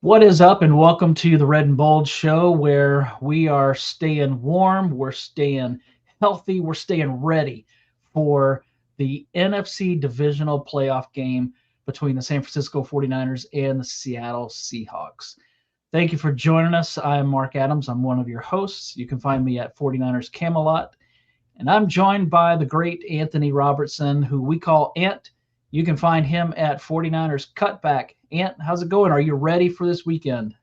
What is up, and welcome to the Red and Bold Show, where we are staying warm, we're staying healthy, we're staying ready for the NFC Divisional Playoff game between the San Francisco 49ers and the Seattle Seahawks. Thank you for joining us. I'm Mark Adams. I'm one of your hosts. You can find me at 49ers Camelot, and I'm joined by the great Anthony Robertson, who we call Ant. You can find him at 49ers Cutback. Ant, how's it going? Are you ready for this weekend?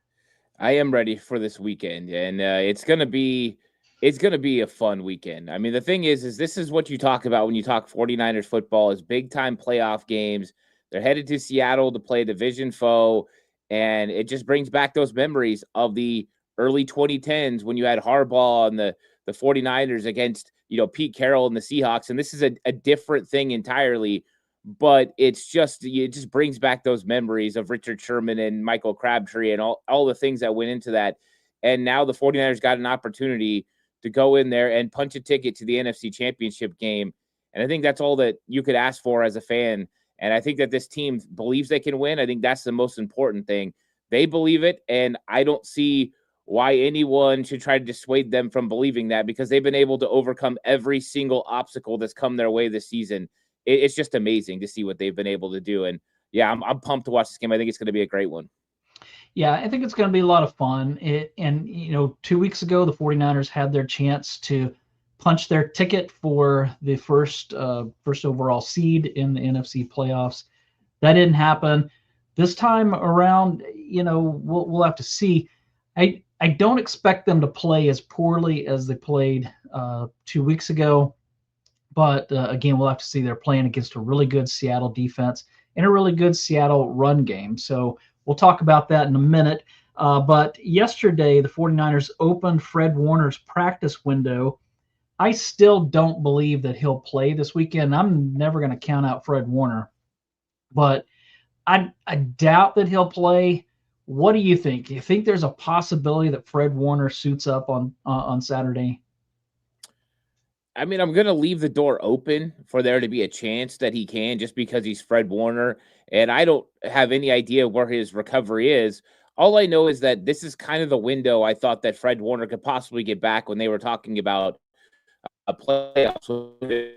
I am ready for this weekend, and it's gonna be a fun weekend. I mean, the thing is this is what you talk about when you talk 49ers football is big time playoff games. They're headed to Seattle to play a division foe, and it just brings back those memories of the early 2010s when you had Harbaugh and the 49ers against Pete Carroll and the Seahawks, and this is a different thing entirely. But it just brings back those memories of Richard Sherman and Michael Crabtree and all the things that went into that. And now the 49ers got an opportunity to go in there and punch a ticket to the NFC Championship game. And I think that's all that you could ask for as a fan. And I think that this team believes they can win. I think that's the most important thing. They believe it, and I don't see why anyone should try to dissuade them from believing that, because they've been able to overcome every single obstacle that's come their way this season. It's just amazing to see what they've been able to do. And yeah, I'm pumped to watch this game. I think it's going to be a great one. Yeah, I think it's going to be a lot of fun. 2 weeks ago, the 49ers had their chance to punch their ticket for the first overall seed in the NFC playoffs. That didn't happen. This time around, we'll have to see. I don't expect them to play as poorly as they played 2 weeks ago. But again, we'll have to see. They're playing against a really good Seattle defense and a really good Seattle run game. So we'll talk about that in a minute. But yesterday, the 49ers opened Fred Warner's practice window. I still don't believe that he'll play this weekend. I'm never going to count out Fred Warner, but I doubt that he'll play. What do you think? Do you think there's a possibility that Fred Warner suits up on Saturday? I mean, I'm going to leave the door open for there to be a chance that he can, just because he's Fred Warner. And I don't have any idea where his recovery is. All I know is that this is kind of the window I thought that Fred Warner could possibly get back when they were talking about a playoffs.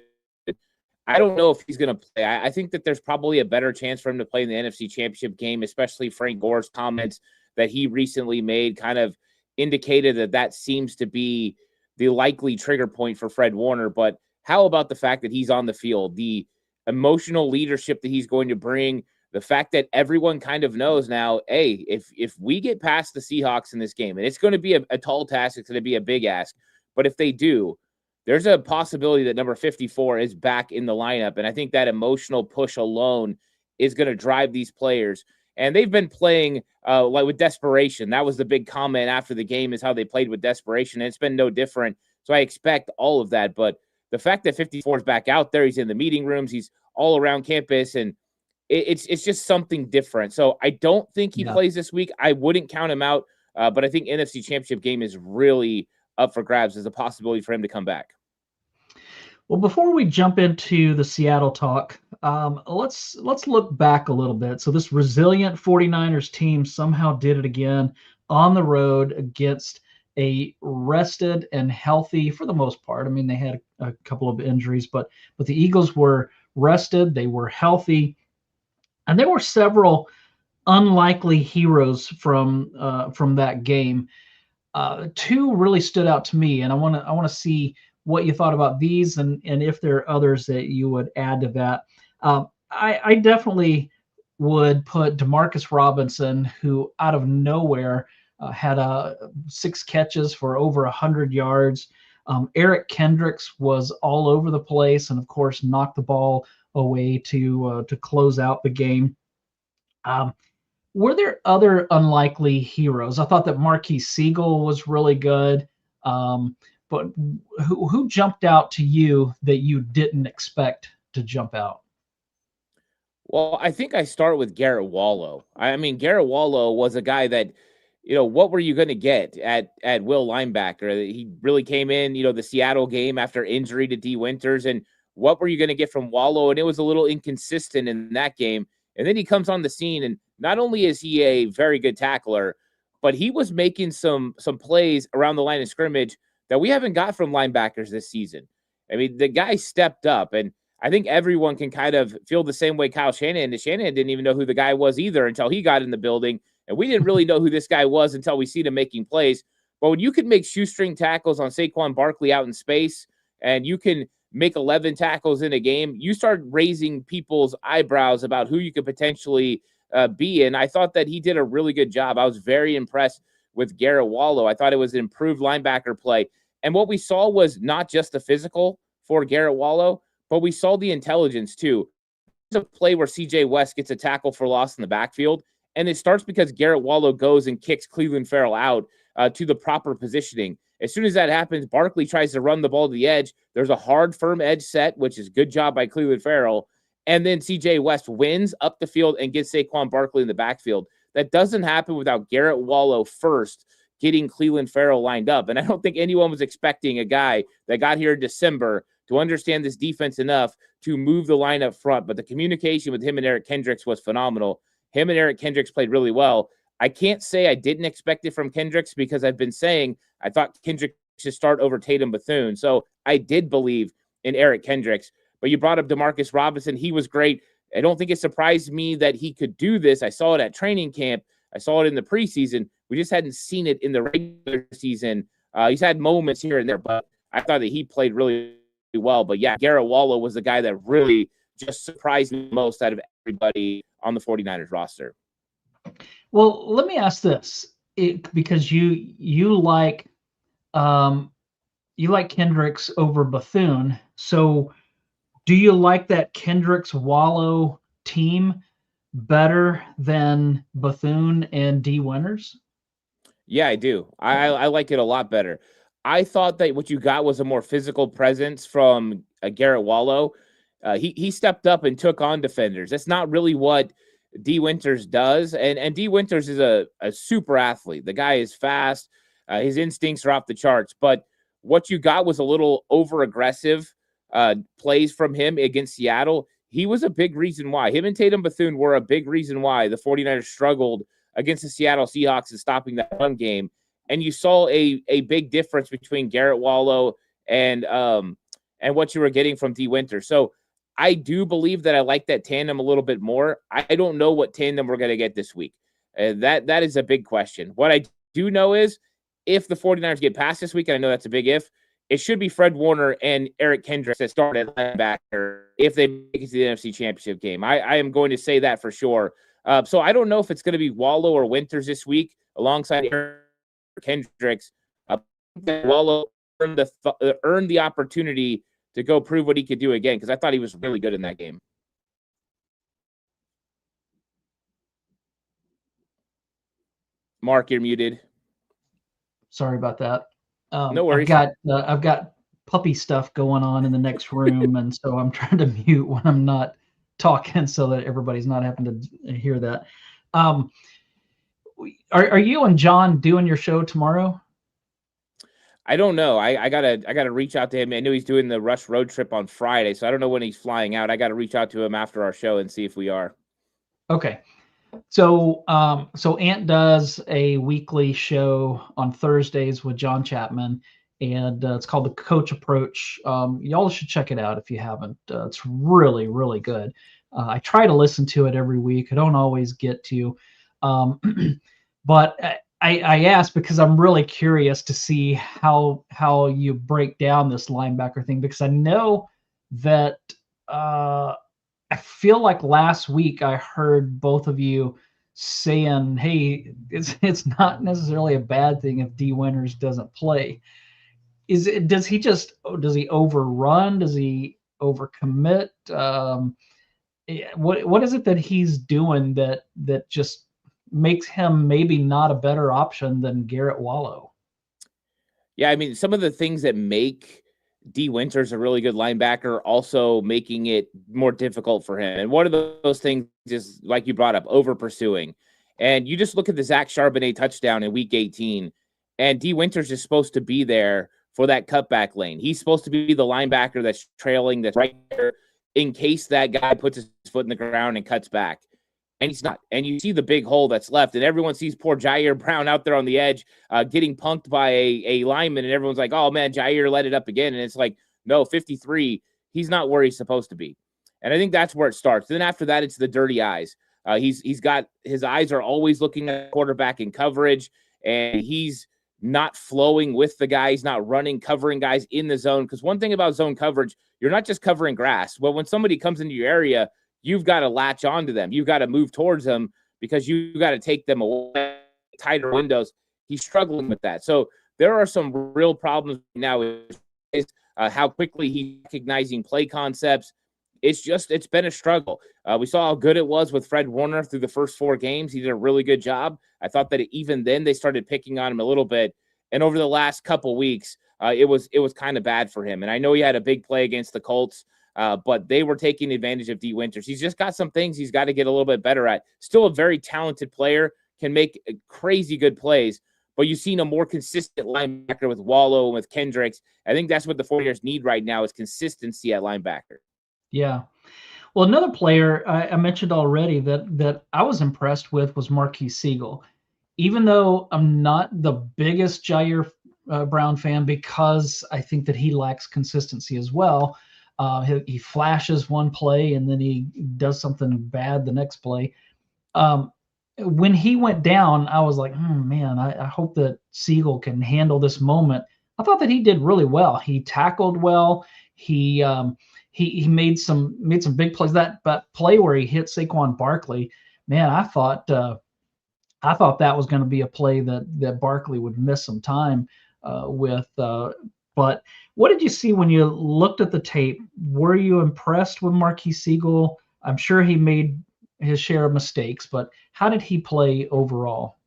I don't know if he's going to play. I think that there's probably a better chance for him to play in the NFC Championship game, especially Frank Gore's comments that he recently made kind of indicated that that seems to be the likely trigger point for Fred Warner. But how about the fact that he's on the field, the emotional leadership that he's going to bring, the fact that everyone kind of knows now, hey, if we get past the Seahawks in this game, and it's going to be a tall task, it's going to be a big ask, but if they do, there's a possibility that number 54 is back in the lineup. And I think that emotional push alone is going to drive these players. And they've been playing like with desperation. That was the big comment after the game, is how they played with desperation. And it's been no different. So I expect all of that. But the fact that 54 is back out there, he's in the meeting rooms, he's all around campus, and it's just something different. So I don't think he Yeah. plays this week. I wouldn't count him out. But I think NFC Championship game is really up for grabs as a possibility for him to come back. Well, before we jump into the Seattle talk, let's look back a little bit. So this resilient 49ers team somehow did it again on the road against a rested and healthy, for the most part. I mean, they had a couple of injuries, but the Eagles were rested, they were healthy, and there were several unlikely heroes from that game. Two really stood out to me, and I want to see what you thought about these, and if there are others that you would add to that. I definitely would put Demarcus Robinson, who out of nowhere had 6 catches for over 100 yards. Eric Kendricks was all over the place, and of course knocked the ball away to close out the game. Um, were there other unlikely heroes? I thought that Marquis Siegel was really good. But who jumped out to you that you didn't expect to jump out? Well, I think I start with Garrett Wallow. I mean, Garrett Wallow was a guy that, what were you going to get at Will linebacker? He really came in, the Seattle game after injury to D Winters, and what were you going to get from Wallow? And it was a little inconsistent in that game. And then he comes on the scene, and not only is he a very good tackler, but he was making some plays around the line of scrimmage that we haven't got from linebackers this season. I mean, the guy stepped up, and I think everyone can kind of feel the same way Kyle Shanahan did. Shanahan didn't even know who the guy was either until he got in the building, and we didn't really know who this guy was until we seen him making plays. But when you can make shoestring tackles on Saquon Barkley out in space, and you can make 11 tackles in a game, you start raising people's eyebrows about who you could potentially be. And I thought that he did a really good job. I was very impressed with Garrett Wallow. I thought it was an improved linebacker play. And what we saw was not just the physical for Garrett Wallow, but we saw the intelligence too. There's a play where CJ West gets a tackle for loss in the backfield, and it starts because Garrett Wallow goes and kicks Cleveland Farrell out to the proper positioning. As soon as that happens, Barkley tries to run the ball to the edge. There's a hard, firm edge set, which is good job by Cleveland Farrell. And then CJ West wins up the field and gets Saquon Barkley in the backfield. That doesn't happen without Garrett Wallow first getting Cleveland Farrell lined up. And I don't think anyone was expecting a guy that got here in December to understand this defense enough to move the line up front. But the communication with him and Eric Kendricks was phenomenal. Him and Eric Kendricks played really well. I can't say I didn't expect it from Kendricks because I've been saying I thought Kendricks should start over Tatum Bethune. So I did believe in Eric Kendricks. But you brought up Demarcus Robinson. He was great. I don't think it surprised me that he could do this. I saw it at training camp. I saw it in the preseason. We just hadn't seen it in the regular season. He's had moments here and there, but I thought that he played really well. But yeah, Garrett Wallow was the guy that really just surprised me most out of everybody on the 49ers roster. Well, let me ask this, because you like Kendricks over Bethune. So do you like that Kendricks Wallow team better than Bethune and D Winters? Yeah, I do. I like it a lot better. I thought that what you got was a more physical presence from Garrett Wallow. He stepped up and took on defenders. That's not really what D Winters does. And D Winters is a super athlete. The guy is fast. His instincts are off the charts. But what you got was a little over-aggressive plays from him against Seattle. He was a big reason why. Him and Tatum Bethune were a big reason why the 49ers struggled against the Seattle Seahawks in stopping that run game. And you saw a big difference between Garrett Wallow and what you were getting from D Winters. So I do believe that I like that tandem a little bit more. I don't know what tandem we're going to get this week. That is a big question. What I do know is if the 49ers get past this week, and I know that's a big if, it should be Fred Warner and Eric Kendricks that start at linebacker if they make it to the NFC Championship game. I am going to say that for sure. So I don't know if it's going to be Wallow or Winters this week alongside Eric Kendricks. Wallow earned the opportunity to go prove what he could do again, because I thought he was really good in that game. Mark, you're muted. Sorry about that. No worries. I've got puppy stuff going on in the next room, and so I'm trying to mute when I'm not talking so that everybody's not having to hear that. Are you and John doing your show tomorrow? I don't know. I gotta reach out to him. I know he's doing the Rush road trip on Friday, so I don't know when he's flying out. I gotta reach out to him after our show and see if we are. Okay. So Ant does a weekly show on Thursdays with John Chapman, and it's called The Coach Approach. Y'all should check it out if you haven't. It's really, really good. I try to listen to it every week. I don't always get to, but I asked because I'm really curious to see how you break down this linebacker thing, because I know that I feel like last week I heard both of you saying, hey, it's not necessarily a bad thing if D Winters doesn't play. Does he overrun? Does he overcommit? What is it that he's doing that just makes him maybe not a better option than Garrett Wallow? Yeah, I mean, some of the things that make D Winters a really good linebacker also making it more difficult for him. And one of those things is, like you brought up, over pursuing. And you just look at the Zach Charbonnet touchdown in week 18, and D Winters is supposed to be there for that cutback lane. He's supposed to be the linebacker that's trailing, that's right there in case that guy puts his foot in the ground and cuts back. and he's not. And you see the big hole that's left, and everyone sees poor Jair Brown out there on the edge getting punked by a lineman, and everyone's like, oh, man, Jair let it up again. And it's like, no, 53, he's not where he's supposed to be. And I think that's where it starts. Then after that, it's the dirty eyes. He's got his eyes are always looking at the quarterback in coverage, and he's not flowing with the guy. He's not running, covering guys in the zone. Because one thing about zone coverage, you're not just covering grass. Well, when somebody comes into your area, you've got to latch onto them. You've got to move towards them because you got to take them away, tighter windows. He's struggling with that. So there are some real problems now with how quickly he's recognizing play concepts. It's been a struggle. We saw how good it was with Fred Warner through the first 4 games. He did a really good job. I thought that even then they started picking on him a little bit. And over the last couple weeks, it was kind of bad for him. And I know he had a big play against the Colts, but they were taking advantage of D. Winters. He's just got some things he's got to get a little bit better at. Still a very talented player, can make crazy good plays, but you've seen a more consistent linebacker with Wallow and with Kendricks. I think that's what the 49ers need right now is consistency at linebacker. Yeah. Well, another player I mentioned already that I was impressed with was Marquise Siegel. Even though I'm not the biggest Jair Brown fan because I think that he lacks consistency as well. He flashes one play and then he does something bad the next play. When he went down, I was like, man, I hope that Siegel can handle this moment. I thought that he did really well. He tackled well. He made some big plays. That play where he hit Saquon Barkley, man, I thought that was going to be a play that Barkley would miss some time with. But what did you see when you looked at the tape? Were you impressed with Marquise Siegel? I'm sure he made his share of mistakes, but how did he play overall?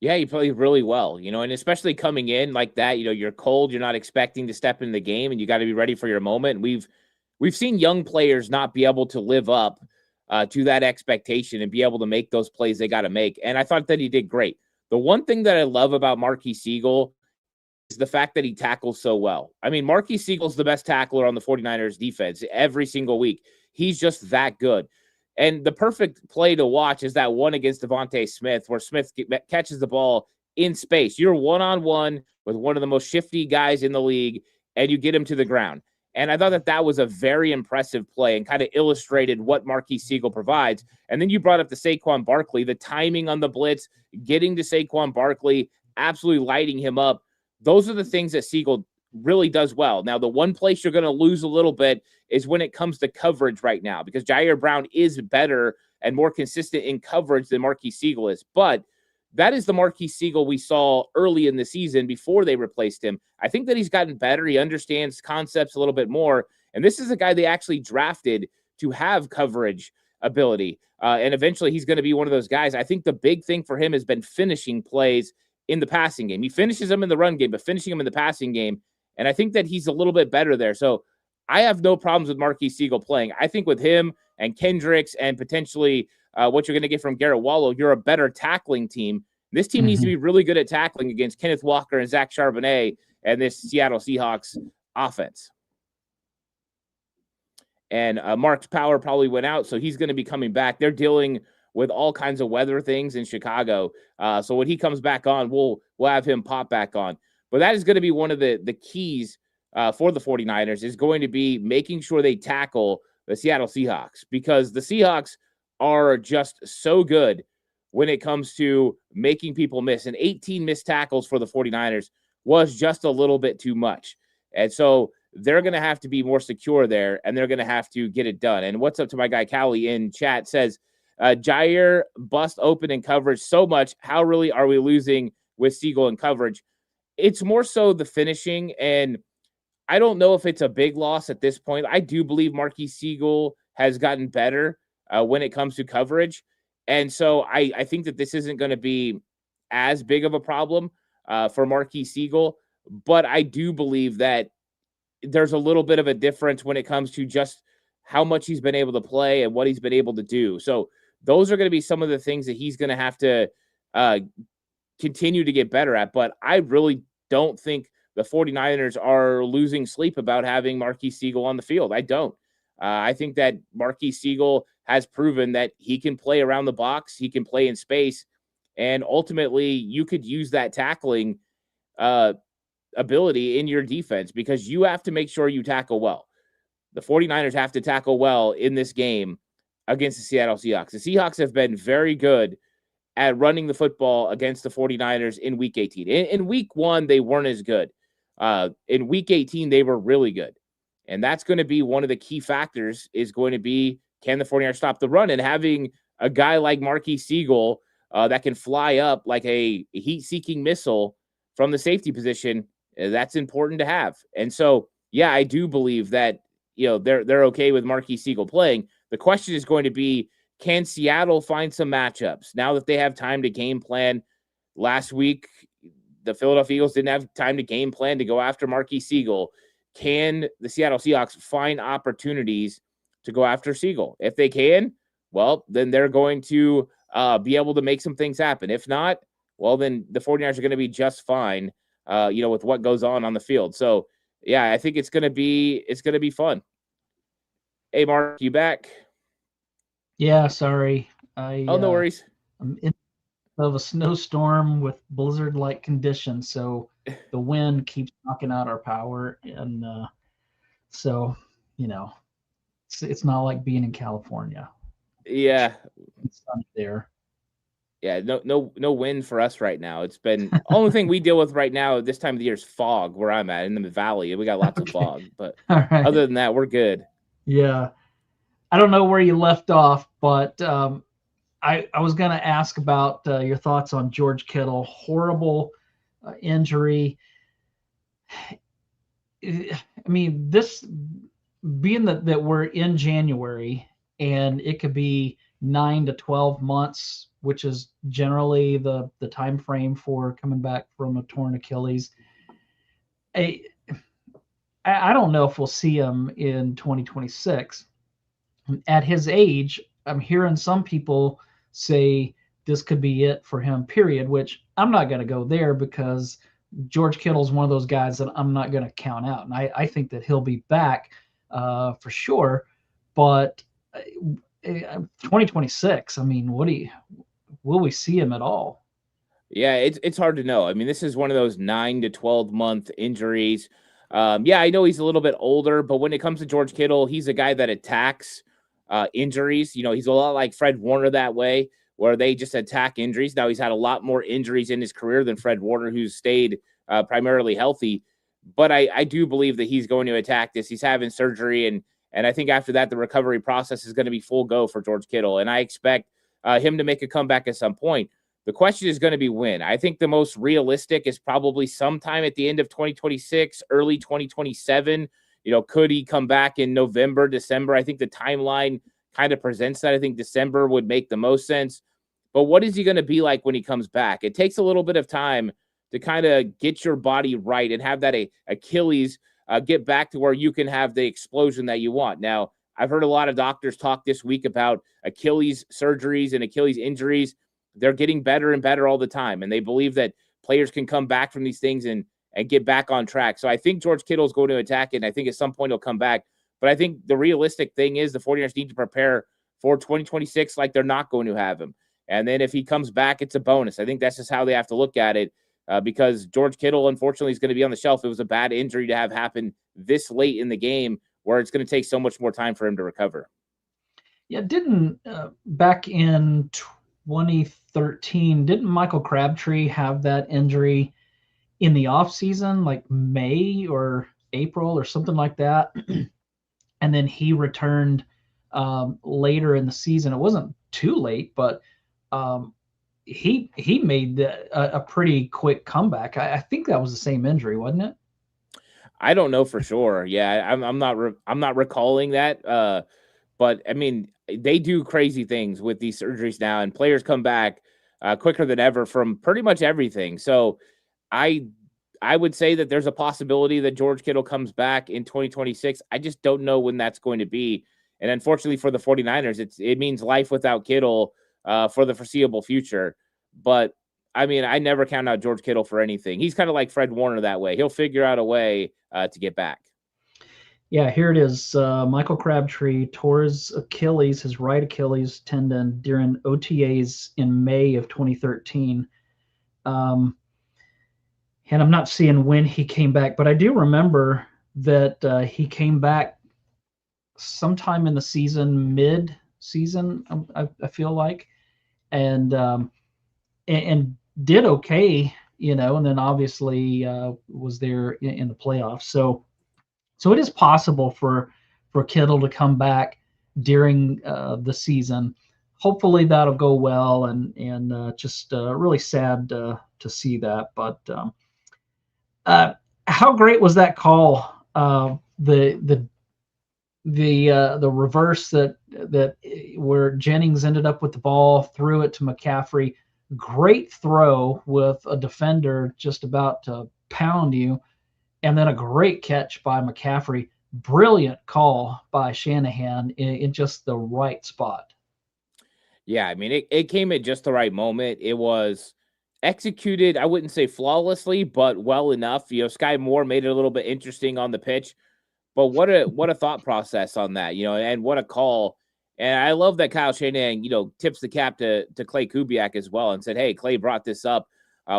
Yeah, he played really well, and especially coming in like that, you're cold, you're not expecting to step in the game, and you got to be ready for your moment. We've seen young players not be able to live up to that expectation and be able to make those plays they got to make. And I thought that he did great. The one thing that I love about Marquise Siegel is the fact that he tackles so well. I mean, Marquise Siegel's the best tackler on the 49ers defense every single week. He's just that good. And the perfect play to watch is that one against Devontae Smith, where Smith catches the ball in space. You're one-on-one with one of the most shifty guys in the league, and you get him to the ground. And I thought that was a very impressive play and kind of illustrated what Marquise Siegel provides. And then you brought up the Saquon Barkley, the timing on the blitz, getting to Saquon Barkley, absolutely lighting him up. Those are the things that Siegel really does well. Now, the one place you're going to lose a little bit is when it comes to coverage right now, because Jair Brown is better and more consistent in coverage than Marquise Siegel is. But that is the Marquise Siegel we saw early in the season before they replaced him. I think that he's gotten better. He understands concepts a little bit more. And this is a guy they actually drafted to have coverage ability. And eventually he's going to be one of those guys. I think the big thing for him has been finishing plays in the passing game. He finishes them in the run game, but finishing them in the passing game. And I think that he's a little bit better there. So I have no problems with Marquise Siegel playing. I think with him and Kendricks and potentially what you're going to get from Garrett Wallow, you're a better tackling team. This team needs to be really good at tackling against Kenneth Walker and Zach Charbonnet and this Seattle Seahawks offense. And Mark's power probably went out, so he's going to be coming back. They're dealing with all kinds of weather things in Chicago. So when he comes back on, we'll have him pop back on. But that is going to be one of the keys for the 49ers is going to be making sure they tackle the Seattle Seahawks, because the Seahawks are just so good when it comes to making people miss. And 18 missed tackles for the 49ers was just a little bit too much. And so they're going to have to be more secure there, and they're going to have to get it done. And what's up to my guy Callie in chat says, Jair bust open in coverage so much. How really are we losing with Siegel in coverage? It's more so the finishing, and I don't know if it's a big loss at this point. I do believe Marquise Siegel has gotten better when it comes to coverage. And so I think that this isn't going to be as big of a problem for Marquise Siegel. But I do believe that there's a little bit of a difference when it comes to just how much he's been able to play and what he's been able to do. So those are going to be some of the things that he's going to have to continue to get better at. But I really don't think the 49ers are losing sleep about having Marquise Siegel on the field. I don't. I think that Marquise Siegel has proven that he can play around the box, he can play in space, and ultimately you could use that tackling ability in your defense because you have to make sure you tackle well. The 49ers have to tackle well in this game against the Seattle Seahawks. The Seahawks have been very good at running the football against the 49ers in week 18. In week 1, they weren't as good. In week 18, they were really good. And that's going to be one of the key factors is going to be, can the 49ers stop the run? And having a guy like Marquise Siegel that can fly up like a heat-seeking missile from the safety position, that's important to have. And so, yeah, I do believe that, they're okay with Marquise Siegel playing. The question is going to be, can Seattle find some matchups now that they have time to game plan? Last week, the Philadelphia Eagles didn't have time to game plan to go after Marquise Siegel. Can the Seattle Seahawks find opportunities to go after Siegel? If they can, well, then they're going to be able to make some things happen. If not, well, then the 49ers are going to be just fine, with what goes on the field. So, yeah, I think it's going to be fun. Hey, Mark, you back? Yeah, sorry. No worries. I'm in of a snowstorm with blizzard-like conditions, so the wind keeps knocking out our power, and so it's not like being in California. Yeah, It's sunny there. Yeah, no wind for us right now. It's been only thing we deal with right now this time of the year is fog where I'm at in the valley. We got lots of fog, but All right. other than that, we're good. Yeah, I don't know where you left off, but I was going to ask about your thoughts on George Kittle. Horrible injury. I mean, this being that we're in January and it could be 9 to 12 months, which is generally the time frame for coming back from a torn Achilles. I don't know if we'll see him in 2026. At his age, I'm hearing some people say this could be it for him, period, which I'm not going to go there because George Kittle's one of those guys that I'm not going to count out. And I think that he'll be back for sure. But 2026, I mean, will we see him at all? Yeah, it's hard to know. I mean, this is one of those 9 to 12 month injuries. I know he's a little bit older, but when it comes to George Kittle, he's a guy that attacks injuries. He's a lot like Fred Warner that way, where they just attack injuries. Now, he's had a lot more injuries in his career than Fred Warner, who's stayed primarily healthy. But I do believe that he's going to attack this. He's having surgery, and I think after that, the recovery process is going to be full go for George Kittle. And I expect him to make a comeback at some point. The question is going to be when. I think the most realistic is probably sometime at the end of 2026, early 2027. Could he come back in November, December? I think the timeline kind of presents that. I think December would make the most sense. But what is he going to be like when he comes back? It takes a little bit of time to kind of get your body right and have that Achilles get back to where you can have the explosion that you want. Now, I've heard a lot of doctors talk this week about Achilles surgeries and Achilles injuries. They're getting better and better all the time, and they believe that players can come back from these things and get back on track. So I think George Kittle is going to attack it, and I think at some point he'll come back. But I think the realistic thing is the 49ers need to prepare for 2026 like they're not going to have him. And then if he comes back, it's a bonus. I think that's just how they have to look at it because George Kittle, unfortunately, is going to be on the shelf. It was a bad injury to have happen this late in the game where it's going to take so much more time for him to recover. Yeah, didn't back in 2013, didn't Michael Crabtree have that injury in the offseason, like May or April or something like that? And then he returned later in the season. It wasn't too late, but he made a pretty quick comeback. I think that was the same injury, wasn't it? I don't know for sure. Yeah, I'm not recalling that. But I mean, they do crazy things with these surgeries now, and players come back quicker than ever from pretty much everything. So I would say that there's a possibility that George Kittle comes back in 2026. I just don't know when that's going to be. And unfortunately for the 49ers, it means life without Kittle for the foreseeable future. But I mean, I never count out George Kittle for anything. He's kind of like Fred Warner that way. He'll figure out a way to get back. Yeah, here it is. Michael Crabtree tore his Achilles, his right Achilles tendon during OTAs in May of 2013. Um, and I'm not seeing when he came back, but I do remember that he came back sometime in the season, mid-season. I feel like, and and did okay, and then obviously was there in the playoffs. So it is possible for Kittle to come back during the season. Hopefully that'll go well, and just really sad to see that. But how great was that call? The reverse that where Jennings ended up with the ball, threw it to McCaffrey. Great throw with a defender just about to pound you, and then a great catch by McCaffrey. Brilliant call by Shanahan in just the right spot. Yeah, I mean, it came at just the right moment. It was executed, I wouldn't say flawlessly, but well enough. Sky Moore made it a little bit interesting on the pitch, but what a thought process on that, and what a call. And I love that Kyle Shanahan, tips the cap to Clay Kubiak as well and said, "Hey, Clay brought this up.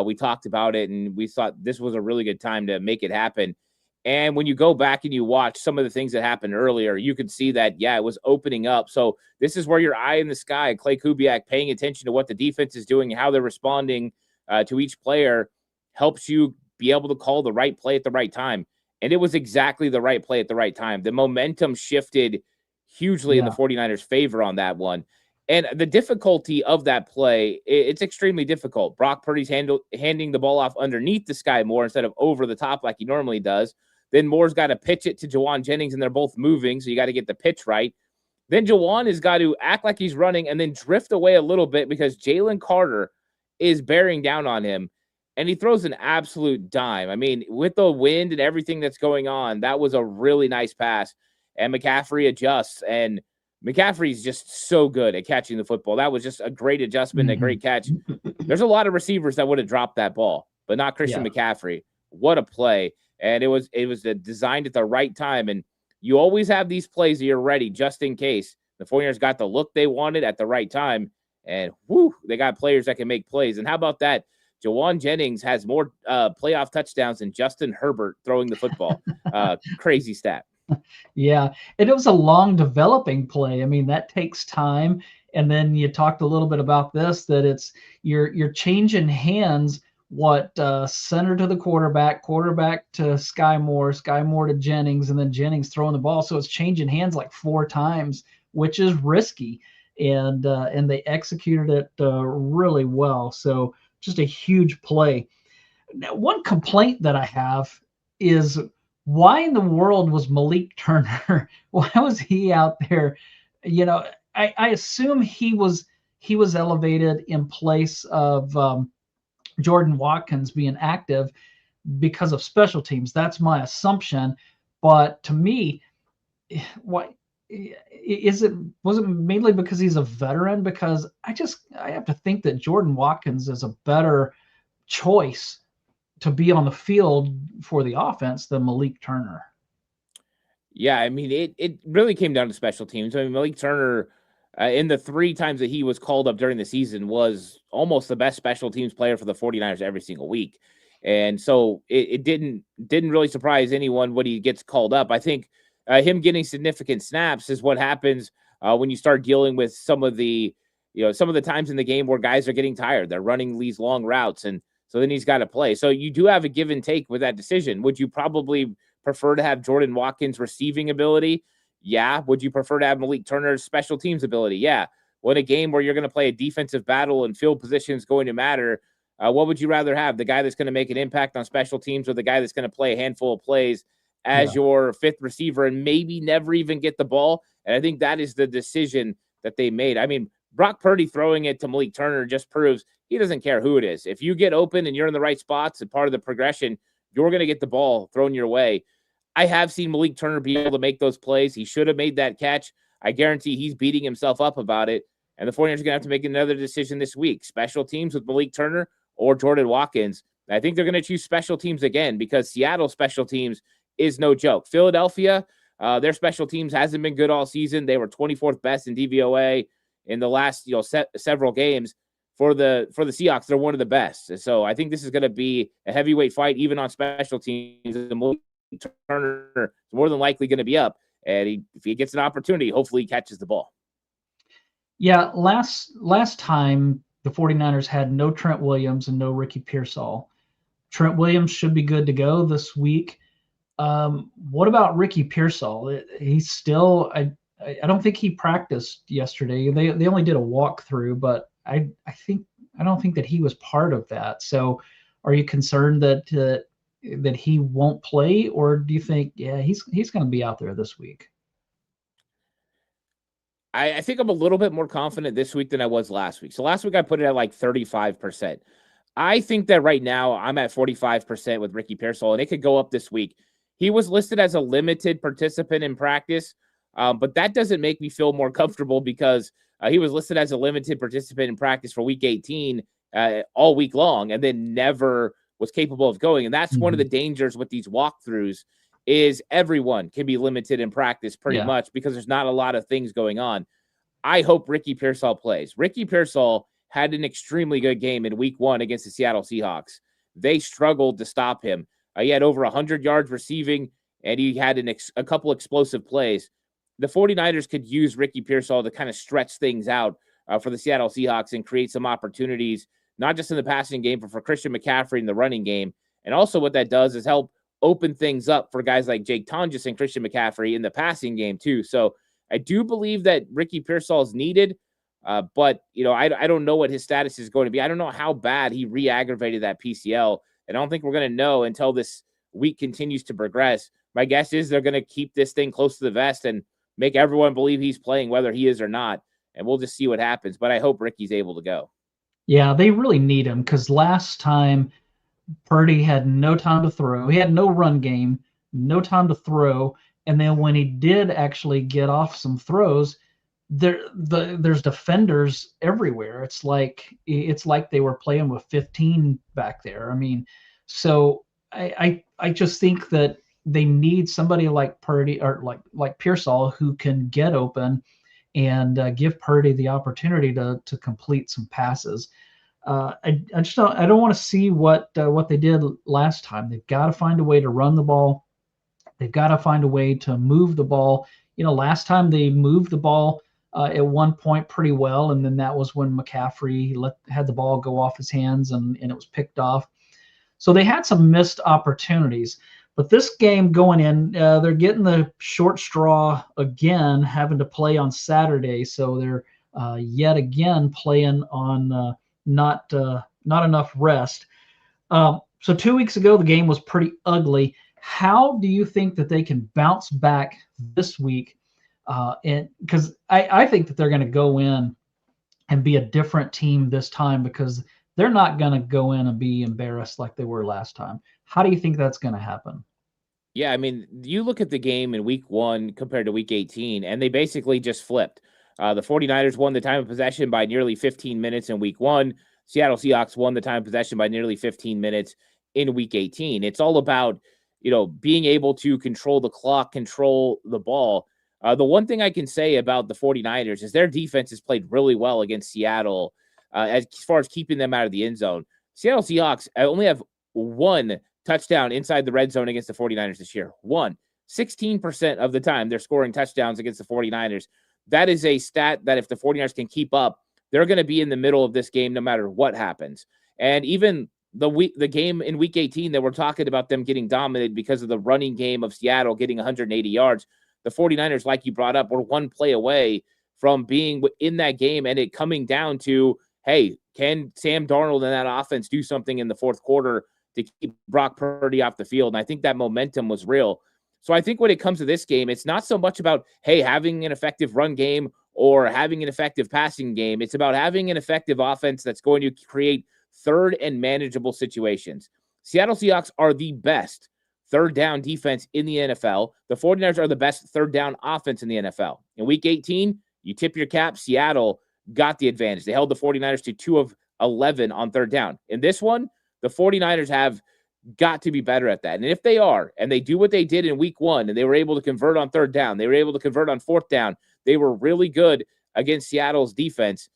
We talked about it, and we thought this was a really good time to make it happen." And when you go back and you watch some of the things that happened earlier, you could see that, yeah, it was opening up. So this is where your eye in the sky, Clay Kubiak, paying attention to what the defense is doing and how they're responding to each player, helps you be able to call the right play at the right time. And it was exactly the right play at the right time. The momentum shifted hugely in the Yeah. 49ers' favor on that one. And the difficulty of that play, it's extremely difficult. Brock Purdy's handing the ball off underneath the Sky Moore instead of over the top like he normally does. Then Moore's got to pitch it to Jawan Jennings, and they're both moving, so you got to get the pitch right. Then Jawan has got to act like he's running and then drift away a little bit because Jalen Carter is bearing down on him, and he throws an absolute dime. I mean, with the wind and everything that's going on, that was a really nice pass, and McCaffrey adjusts, and McCaffrey's just so good at catching the football. That was just a great adjustment, a great catch. There's a lot of receivers that would have dropped that ball, but not Christian McCaffrey. What a play. And it was designed at the right time. And you always have these plays that you're ready just in case. The 49ers got the look they wanted at the right time. And they got players that can make plays. And how about that? Jawan Jennings has more playoff touchdowns than Justin Herbert throwing the football. Crazy stat. Yeah, and it was a long developing play. I mean, that takes time. And then you talked a little bit about this, that it's you're changing hands. What center to the quarterback to Sky Moore to Jennings, and then Jennings throwing the ball. So it's changing hands like 4 times, which is risky. And they executed it really well. So just a huge play. Now, one complaint that I have is, why in the world was Malik Turner? Why was he out there? I assume he was elevated in place of Jordan Watkins being active because of special teams. That's my assumption. But to me, what was it mainly because he's a veteran? Because I have to think that Jordan Watkins is a better choice to be on the field for the offense than Malik Turner. Yeah, I mean, it really came down to special teams. I mean, Malik Turner, in the 3 times that he was called up during the season, was almost the best special teams player for the 49ers every single week. And so it didn't really surprise anyone when he gets called up. I think him getting significant snaps is what happens when you start dealing with some of the times in the game where guys are getting tired. They're running these long routes, and so then he's got to play. So you do have a give and take with that decision. Would you probably prefer to have Jordan Watkins' receiving ability? Yeah. Would you prefer to have Malik Turner's special teams ability? Yeah. Well, in a game where you're going to play a defensive battle and field position is going to matter, what would you rather have? The guy that's going to make an impact on special teams, or the guy that's going to play a handful of plays as your 5th receiver and maybe never even get the ball? And I think that is the decision that they made. I mean, Brock Purdy throwing it to Malik Turner just proves he doesn't care who it is. If you get open and you're in the right spots and part of the progression, you're going to get the ball thrown your way. I have seen Malik Turner be able to make those plays. He should have made that catch. I guarantee he's beating himself up about it. And the 49ers are going to have to make another decision this week. Special teams with Malik Turner or Jordan Watkins. I think they're going to choose special teams again, because Seattle special teams is no joke. Philadelphia, Their special teams hasn't been good all season. They were 24th best in DVOA in the last several games. For the Seahawks, they're one of the best. So I think this is going to be a heavyweight fight, even on special teams. Turner is more than likely going to be up, and if he gets an opportunity, hopefully he catches the ball. Yeah, last time the 49ers had no Trent Williams and no Ricky Pearsall. Trent Williams should be good to go this week. What about Ricky Pearsall? He's still I don't think he practiced yesterday. They only did a walkthrough, but I don't think that he was part of that. So, are you concerned that that he won't play, or do you think he's going to be out there this week? I think I'm a little bit more confident this week than I was last week. So last week I put it at like 35%. I think that right now I'm at 45% with Ricky Pearsall, and it could go up this week. He was listed as a limited participant in practice, but that doesn't make me feel more comfortable because he was listed as a limited participant in practice for week 18 all week long and then never was capable of going. And that's one of the dangers with these walkthroughs is everyone can be limited in practice pretty much because there's not a lot of things going on. I hope Ricky Pearsall plays. Ricky Pearsall had an extremely good game in week 1 against the Seattle Seahawks. They struggled to stop him. He had over 100 yards receiving, and he had a couple explosive plays. The 49ers could use Ricky Pearsall to kind of stretch things out for the Seattle Seahawks and create some opportunities, not just in the passing game, but for Christian McCaffrey in the running game. And also what that does is help open things up for guys like Jake Tonjes and Christian McCaffrey in the passing game too. So I do believe that Ricky Pearsall is needed, but I don't know what his status is going to be. I don't know how bad he re-aggravated that PCL, and I don't think we're going to know until this week continues to progress. My guess is they're going to keep this thing close to the vest and make everyone believe he's playing, whether he is or not, and we'll just see what happens. But I hope Ricky's able to go. Yeah, they really need him because last time Purdy had no time to throw. He had no run game, no time to throw. And then when he did actually get off some throws, there's defenders everywhere. It's like they were playing with 15 back there. I mean, so I just think that they need somebody like Purdy or like Pearsall who can get open and give Purdy the opportunity to complete some passes. I don't want to see what they did last time. They've got to find a way to run the ball. They've got to find a way to move the ball. Last time they moved the ball at one point pretty well, and then that was when McCaffrey had the ball go off his hands and it was picked off. So they had some missed opportunities. But this game going in, they're getting the short straw again, having to play on Saturday. So they're yet again playing on not enough rest. So 2 weeks ago, the game was pretty ugly. How do you think that they can bounce back this week? And because I think that they're going to go in and be a different team this time because they're not going to go in and be embarrassed like they were last time. How do you think that's going to happen? Yeah, I mean, you look at the game in week 1 compared to week 18, and they basically just flipped. The 49ers won the time of possession by nearly 15 minutes in week 1. Seattle Seahawks won the time of possession by nearly 15 minutes in week 18. It's all about, being able to control the clock, control the ball. The one thing I can say about the 49ers is their defense has played really well against Seattle as far as keeping them out of the end zone. Seattle Seahawks only have one touchdown inside the red zone against the 49ers this year. 16% of the time they're scoring touchdowns against the 49ers. That is a stat that if the 49ers can keep up, they're going to be in the middle of this game no matter what happens. And even the game in week 18 that we're talking about them getting dominated because of the running game of Seattle getting 180 yards. The 49ers, like you brought up, were one play away from being in that game and it coming down to, hey, can Sam Darnold and that offense do something in the fourth quarter to keep Brock Purdy off the field? And I think that momentum was real. So I think when it comes to this game, it's not so much about, hey, having an effective run game or having an effective passing game. It's about having an effective offense that's going to create third and manageable situations. Seattle Seahawks are the best third down defense in the NFL. The 49ers are the best third down offense in the NFL. In week 18, you tip your cap, Seattle got the advantage. They held the 49ers to 2 of 11 on third down. In this one, the 49ers have got to be better at that. And if they are, and they do what they did in week 1, and they were able to convert on 3rd down, they were able to convert on 4th down, they were really good against Seattle's defense,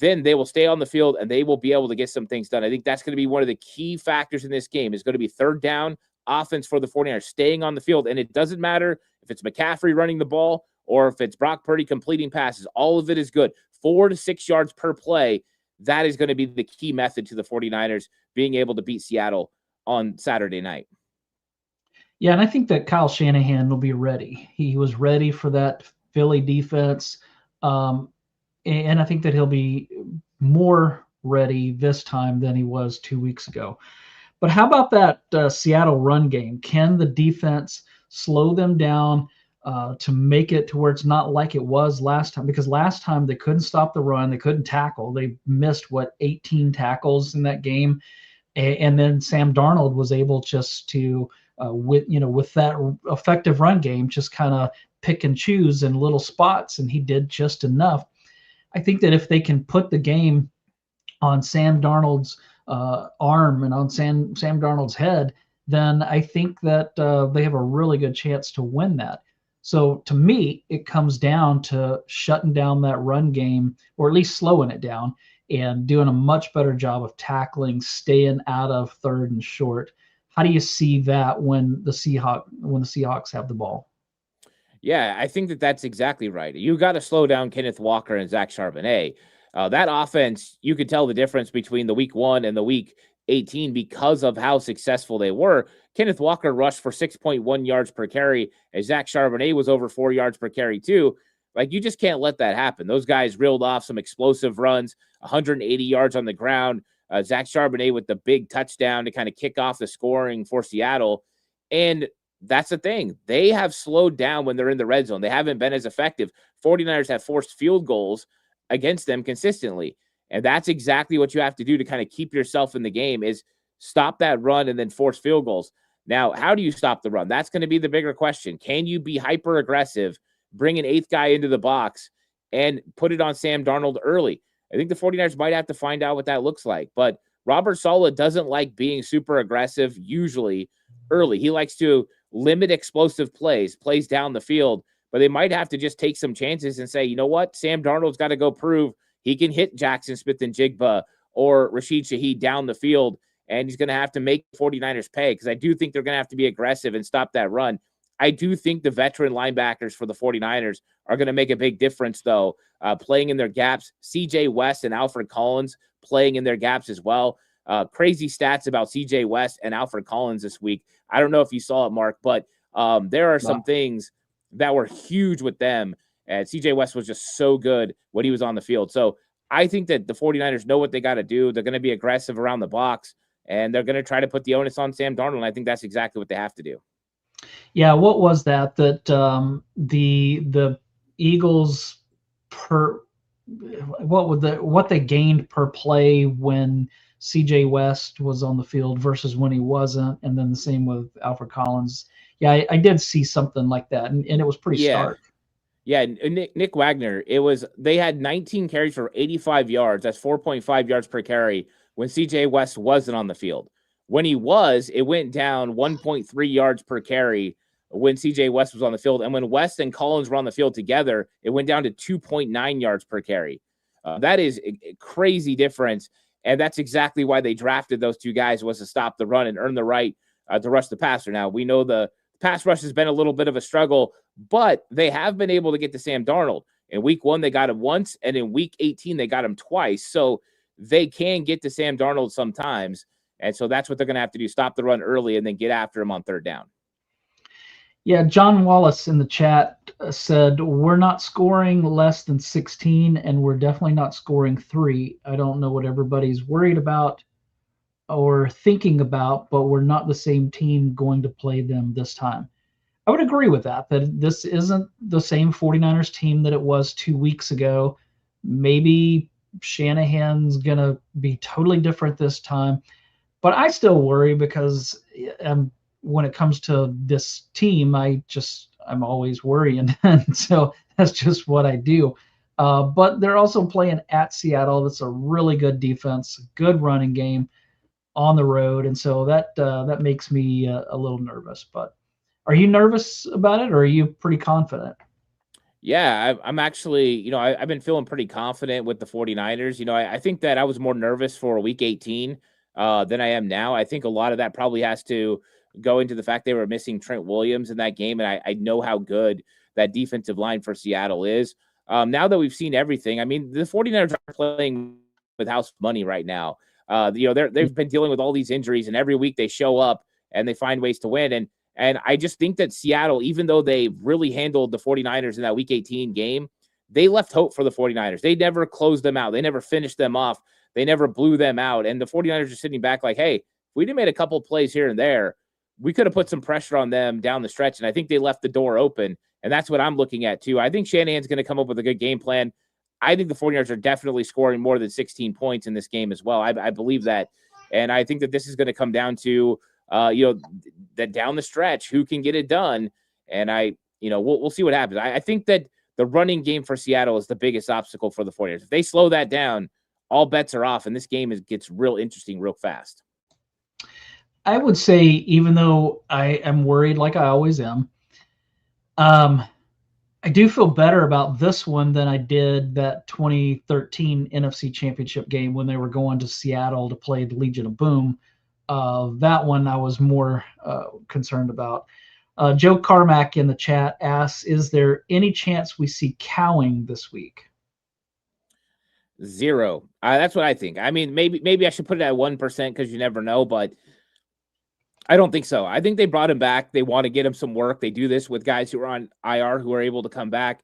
then they will stay on the field and they will be able to get some things done. I think that's going to be one of the key factors in this game is going to be 3rd down offense for the 49ers, staying on the field. And it doesn't matter if it's McCaffrey running the ball or if it's Brock Purdy completing passes. All of it is good. 4 to 6 yards per play. That is going to be the key method to the 49ers being able to beat Seattle on Saturday night. Yeah, and I think that Kyle Shanahan will be ready. He was ready for that Philly defense. And I think that he'll be more ready this time than he was 2 weeks ago. But how about that Seattle run game? Can the defense slow them down to make it to where it's not like it was last time? Because last time they couldn't stop the run. They couldn't tackle. They missed, 18 tackles in that game. And then Sam Darnold was able just to, with that effective run game, just kind of pick and choose in little spots, and he did just enough. I think that if they can put the game on Sam Darnold's arm and on Sam Darnold's head, then I think that they have a really good chance to win that. So to me, it comes down to shutting down that run game, or at least slowing it down, and doing a much better job of tackling, staying out of 3rd and short. How do you see that when the Seahawks have the ball? Yeah, I think that that's exactly right. You got to slow down Kenneth Walker and Zach Charbonnet. That offense, you could tell the difference between the week 1 and the week 18 because of how successful they were. Kenneth Walker rushed for 6.1 yards per carry, and Zach Charbonnet was over 4 yards per carry too. Like, you just can't let that happen. Those guys reeled off some explosive runs, 180 yards on the ground. Zach Charbonnet with the big touchdown to kind of kick off the scoring for Seattle. And that's the thing. They have slowed down when they're in the red zone. They haven't been as effective. 49ers have forced field goals against them consistently. And that's exactly what you have to do to kind of keep yourself in the game, is stop that run and then force field goals. Now, how do you stop the run? That's going to be the bigger question. Can you be hyper aggressive, bring an 8th guy into the box, and put it on Sam Darnold early? I think the 49ers might have to find out what that looks like. But Robert Saleh doesn't like being super aggressive usually early. He likes to limit explosive plays down the field, but they might have to just take some chances and say, you know what, Sam Darnold's got to go prove he can hit Jackson Smith-Njigba or Rashid Shaheed down the field, and he's going to have to make 49ers pay, because I do think they're going to have to be aggressive and stop that run. I do think the veteran linebackers for the 49ers are going to make a big difference, though, playing in their gaps. C.J. West and Alfred Collins playing in their gaps as well. Crazy stats about C.J. West and Alfred Collins this week. I don't know if you saw it, Mark, but there are some things that were huge with them. And C.J. West was just so good when he was on the field. So I think that the 49ers know what they got to do. They're going to be aggressive around the box, and they're going to try to put the onus on Sam Darnold. And I think that's exactly what they have to do. Yeah, what was that the Eagles what they gained per play when CJ West was on the field versus when he wasn't, and then the same with Alfred Collins. Yeah, I did see something like that, and it was pretty stark. Yeah, Nick Wagner, they had 19 carries for 85 yards. That's 4.5 yards per carry when CJ West wasn't on the field. When he was, it went down 1.3 yards per carry when CJ West was on the field. And when West and Collins were on the field together, it went down to 2.9 yards per carry. That is a crazy difference. And that's exactly why they drafted those two guys, was to stop the run and earn the right to rush the passer. Now, we know the pass rush has been a little bit of a struggle, but they have been able to get to Sam Darnold. In week 1, they got him once, and in week 18, they got him twice. So they can get to Sam Darnold sometimes. And so that's what they're going to have to do, stop the run early and then get after him on 3rd down. Yeah, John Wallace in the chat said, we're not scoring less than 16, and we're definitely not scoring 3. I don't know what everybody's worried about or thinking about, but we're not the same team going to play them this time. I would agree with that this isn't the same 49ers team that it was 2 weeks ago. Maybe Shanahan's going to be totally different this time. But I still worry because when it comes to this team, I'm always worrying. And so that's just what I do. But they're also playing at Seattle. That's a really good defense, good running game. on the road, and so that makes me a little nervous. But are you nervous about it, or are you pretty confident? Yeah, I'm actually, I've been feeling pretty confident with the 49ers. I think that I was more nervous for week 18 than I am now. I think a lot of that probably has to go into the fact they were missing Trent Williams in that game. And I know how good that defensive line for Seattle is. Now that we've seen everything, I mean, the 49ers are playing with house money right now. They've been dealing with all these injuries, and every week they show up and they find ways to win. And I just think that Seattle, even though they really handled the 49ers in that week 18 game, they left hope for the 49ers. They never closed them out. They never finished them off. They never blew them out. And the 49ers are sitting back like, hey, if we'd have made a couple plays here and there, we could have put some pressure on them down the stretch. And I think they left the door open. And that's what I'm looking at, too. I think Shanahan's going to come up with a good game plan. I think the 49ers are definitely scoring more than 16 points in this game as well. I believe that. And I think that this is going to come down to that down the stretch, who can get it done. And we'll see what happens. I think that the running game for Seattle is the biggest obstacle for the 49ers. If they slow that down, all bets are off, and this game gets real interesting real fast. I would say, even though I am worried, like I always am, I do feel better about this one than I did that 2013 NFC Championship game when they were going to Seattle to play the Legion of Boom. That one I was more concerned about. Joe Carmack in the chat asks, is there any chance we see cowing this week? 0. That's what I think. I mean, maybe I should put it at 1% because you never know, but I don't think so. I think they brought him back. They want to get him some work. They do this with guys who are on IR who are able to come back.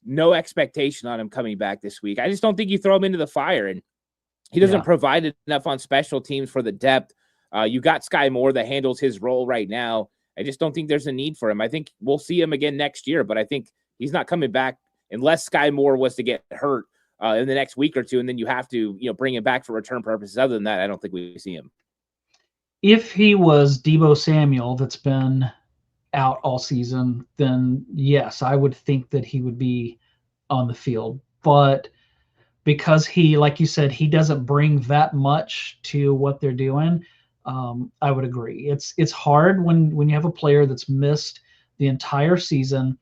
No expectation on him coming back this week. I just don't think you throw him into the fire, and he doesn't provide enough on special teams for the depth. You got Sky Moore that handles his role right now. I just don't think there's a need for him. I think we'll see him again next year, but I think he's not coming back unless Sky Moore was to get hurt in the next week or two, and then you have to bring him back for return purposes. Other than that, I don't think we see him. If he was Deebo Samuel that's been out all season, then yes, I would think that he would be on the field. But because he, like you said, he doesn't bring that much to what they're doing, I would agree. It's hard when you have a player that's missed the entire season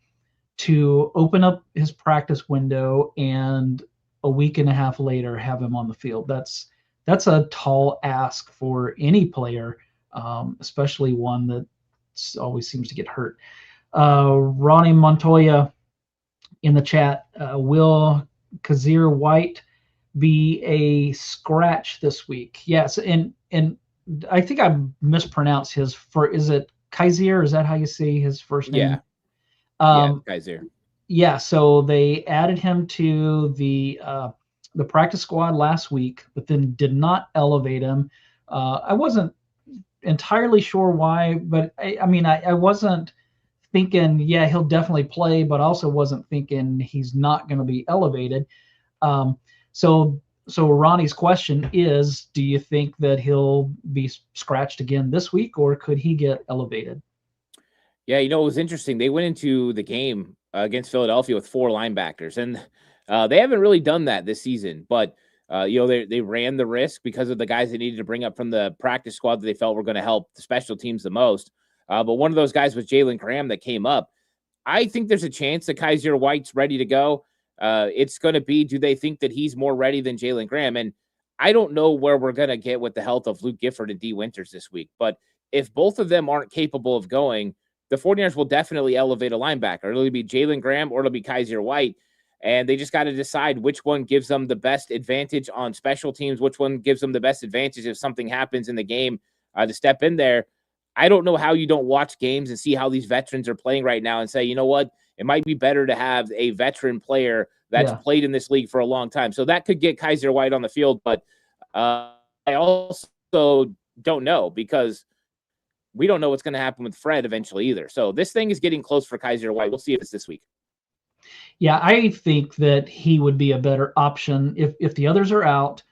to open up his practice window and a week and a half later have him on the field. That's a tall ask for any player, especially one that always seems to get hurt. Ronnie Montoya in the chat, will Kazir White be a scratch this week? Yes, and I think I mispronounced his is it Kaiser? Is that how you say his first name? Kaiser. Yeah, so they added him to the practice squad last week, but then did not elevate him. I wasn't entirely sure why, but I wasn't thinking, yeah, he'll definitely play, but also wasn't thinking he's not going to be elevated. So Ronnie's question is, do you think that he'll be scratched again this week, or could he get elevated? Yeah, it was interesting. They went into the game against Philadelphia with 4 linebackers, and they haven't really done that this season. But they ran the risk because of the guys they needed to bring up from the practice squad that they felt were going to help the special teams the most. But one of those guys was Jalen Graham that came up. I think there's a chance that Kaiser White's ready to go. It's going to be, do they think that he's more ready than Jalen Graham? And I don't know where we're going to get with the health of Luke Gifford and D. Winters this week. But if both of them aren't capable of going, the 49ers will definitely elevate a linebacker. It'll be Jalen Graham or it'll be Kaiser White. And they just got to decide which one gives them the best advantage on special teams, which one gives them the best advantage if something happens in the game to step in there. I don't know how you don't watch games and see how these veterans are playing right now and say, you know what, it might be better to have a veteran player that's played in this league for a long time. So that could get Kaiser White on the field. But I also don't know, because we don't know what's going to happen with Fred eventually either. So this thing is getting close for Kaiser White. We'll see if it's this week. Yeah, I think that he would be a better option if the others are out.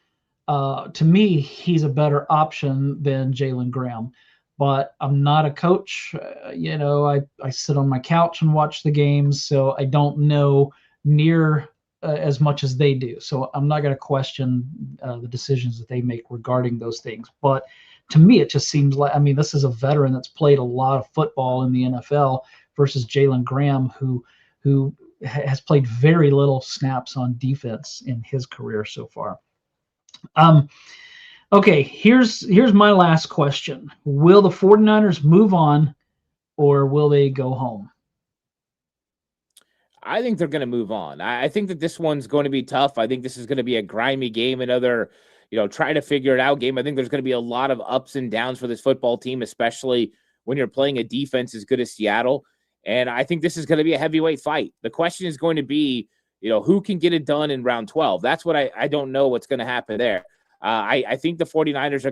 To me, he's a better option than Jalen Graham. But I'm not a coach. I sit on my couch and watch the games, so I don't know near as much as they do. So I'm not going to question the decisions that they make regarding those things. But to me, it just seems like, I mean, this is a veteran that's played a lot of football in the NFL versus Jalen Graham, who has played very little snaps on defense in his career so far. Okay, here's my last question. Will the 49ers move on, or will they go home? I think they're going to move on. I think that this one's going to be tough. I think this is going to be a grimy game, another, try to figure it out game. I think there's going to be a lot of ups and downs for this football team, especially when you're playing a defense as good as Seattle. And I think this is going to be a heavyweight fight. The question is going to be, who can get it done in round 12? That's what I don't know what's going to happen there. I think the 49ers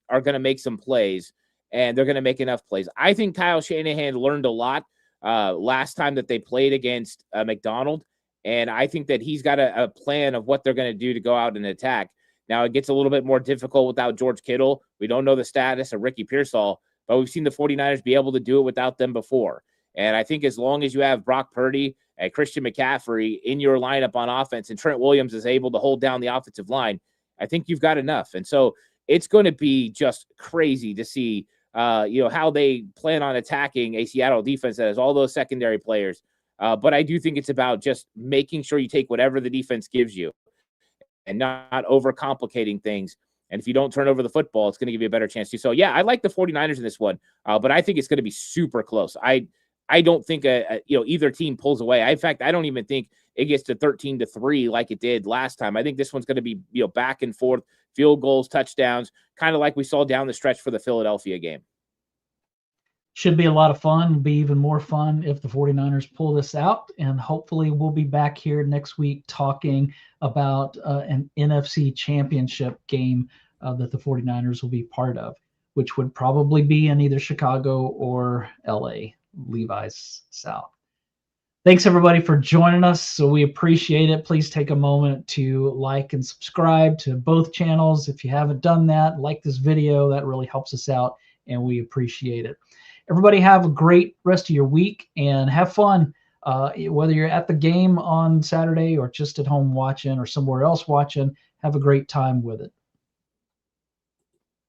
are going to make some plays, and they're going to make enough plays. I think Kyle Shanahan learned a lot last time that they played against McDonald, and I think that he's got a plan of what they're going to do to go out and attack. Now, it gets a little bit more difficult without George Kittle. We don't know the status of Ricky Pearsall, but we've seen the 49ers be able to do it without them before. And I think as long as you have Brock Purdy and Christian McCaffrey in your lineup on offense and Trent Williams is able to hold down the offensive line, I think you've got enough. And so it's going to be just crazy to see how they plan on attacking a Seattle defense that has all those secondary players. But I do think it's about just making sure you take whatever the defense gives you and not overcomplicating things. And if you don't turn over the football, it's going to give you a better chance to. So, yeah, I like the 49ers in this one, but I think it's going to be super close. I don't think either team pulls away. In fact, I don't even think it gets to 13-3 like it did last time. I think this one's going to be back and forth, field goals, touchdowns, kind of like we saw down the stretch for the Philadelphia game. Should be a lot of fun. Be even more fun if the 49ers pull this out. And hopefully we'll be back here next week talking about an NFC championship game that the 49ers will be part of, which would probably be in either Chicago or LA, Levi's South. Thanks everybody for joining us. So we appreciate it. Please take a moment to like and subscribe to both channels. If you haven't done that, like this video, that really helps us out and we appreciate it. Everybody have a great rest of your week and have fun. Whether you're at the game on Saturday or just at home watching or somewhere else watching, have a great time with it.